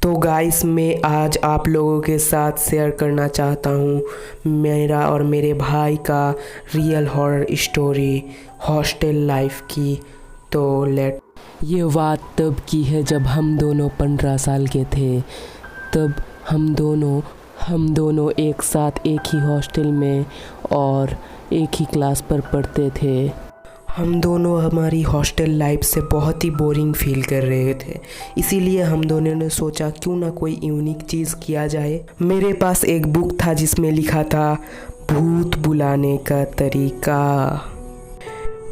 तो गाइस मैं आज आप लोगों के साथ शेयर करना चाहता हूँ मेरा और मेरे भाई का real horror story hostel life की। तो लेट ये बात तब की है जब हम दोनों 15 साल के थे। तब हम दोनों एक साथ एक ही हॉस्टल में और एक ही क्लास पर पढ़ते थे। हम दोनों हमारी हॉस्टल लाइफ से बहुत ही बोरिंग फील कर रहे थे, इसीलिए हम दोनों ने सोचा क्यों ना कोई यूनिक चीज़ किया जाए। मेरे पास एक बुक था जिसमें लिखा था भूत बुलाने का तरीका।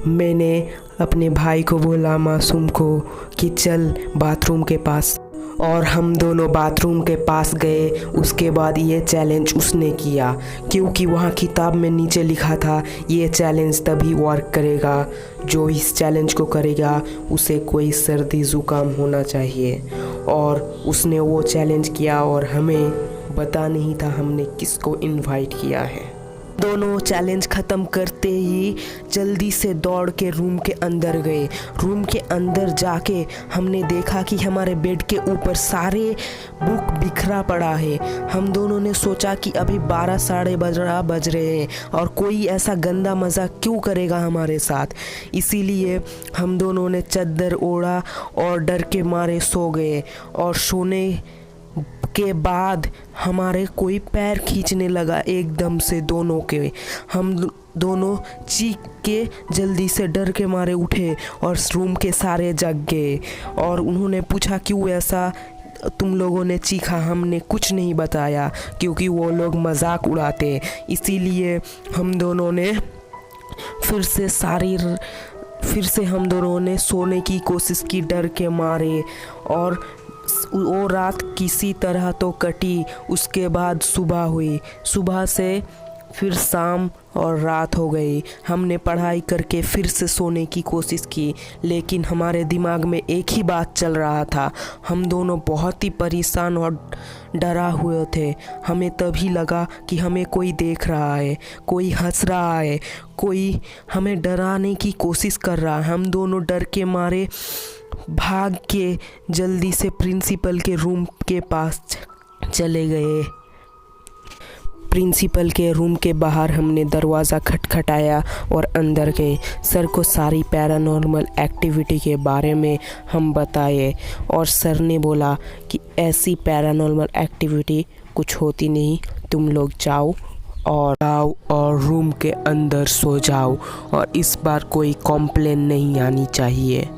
मैंने अपने भाई को बोला, मासूम को, कि चल बाथरूम के पास, और हम दोनों बाथरूम के पास गए। उसके बाद ये चैलेंज उसने किया, क्योंकि वहाँ किताब में नीचे लिखा था ये चैलेंज तभी वर्क करेगा जो इस चैलेंज को करेगा उसे कोई सर्दी ज़ुकाम होना चाहिए। और उसने वो चैलेंज किया और हमें पता नहीं था हमने किसको इनवाइट किया है। दोनों चैलेंज ख़त्म करते ही जल्दी से दौड़ के रूम के अंदर गए। रूम के अंदर जाके हमने देखा कि हमारे बेड के ऊपर सारे बुक बिखरा पड़ा है। हम दोनों ने सोचा कि अभी 12 साढ़े 12 बज रहे हैं और कोई ऐसा गंदा मज़ाक क्यों करेगा हमारे साथ। इसीलिए हम दोनों ने चादर ओढ़ा और डर के मारे सो गए। और सोने के बाद हमारे कोई पैर खींचने लगा एकदम से दोनों के। हम दोनों चीख के जल्दी से डर के मारे उठे और रूम के सारे जग गए। और उन्होंने पूछा क्यों ऐसा तुम लोगों ने चीखा। हमने कुछ नहीं बताया क्योंकि वो लोग मजाक उड़ाते। इसीलिए हम दोनों ने फिर से हम दोनों ने सोने की कोशिश की डर के मारे। और वो रात किसी तरह तो कटी। उसके बाद सुबह हुई, सुबह से फिर शाम और रात हो गई। हमने पढ़ाई करके फिर से सोने की कोशिश की, लेकिन हमारे दिमाग में एक ही बात चल रहा था। हम दोनों बहुत ही परेशान और डरा हुए थे। हमें तभी लगा कि हमें कोई देख रहा है, कोई हंस रहा है, कोई हमें डराने की कोशिश कर रहा है। हम दोनों डर के मारे भाग के जल्दी से प्रिंसिपल के रूम के पास चले गए। प्रिंसिपल के रूम के बाहर हमने दरवाज़ा खटखटाया और अंदर गए। सर को सारी पैरानॉर्मल एक्टिविटी के बारे में हम बताए और सर ने बोला कि ऐसी पैरानॉर्मल एक्टिविटी कुछ होती नहीं, तुम लोग जाओ और रूम के अंदर सो जाओ और इस बार कोई कॉम्प्लेन नहीं आनी चाहिए।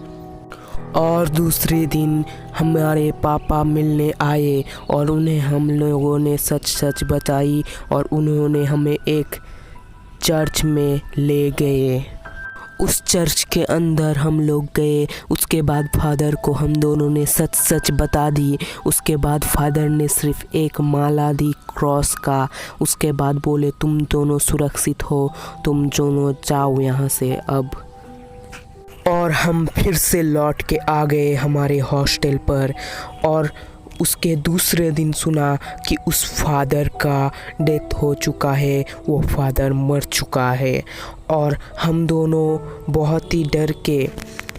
और दूसरे दिन हमारे पापा मिलने आए और उन्हें हम लोगों ने सच बताई और उन्होंने हमें एक चर्च में ले गए। उस चर्च के अंदर हम लोग गए। उसके बाद फादर को हम दोनों ने सच बता दी। उसके बाद फादर ने सिर्फ एक माला दी क्रॉस का। उसके बाद बोले तुम दोनों सुरक्षित हो, तुम दोनों जाओ यहाँ से अब। और हम फिर से लौट के आ गए हमारे हॉस्टल पर। और उसके दूसरे दिन सुना कि उस फादर का डेथ हो चुका है, वो फादर मर चुका है। और हम दोनों बहुत ही डर के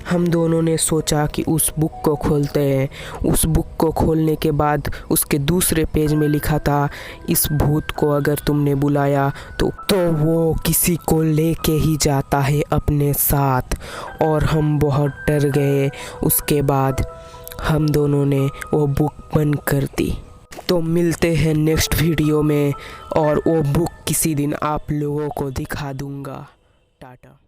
हम दोनों ने सोचा कि उस बुक को खोलते हैं। उस बुक को खोलने के बाद उसके दूसरे पेज में लिखा था इस भूत को अगर तुमने बुलाया तो वो किसी को लेके ही जाता है अपने साथ। और हम बहुत डर गए। उसके बाद हम दोनों ने वो बुक बंद कर दी। तो मिलते हैं नेक्स्ट वीडियो में और वो बुक किसी दिन आप लोगों को दिखा दूँगा। टाटा।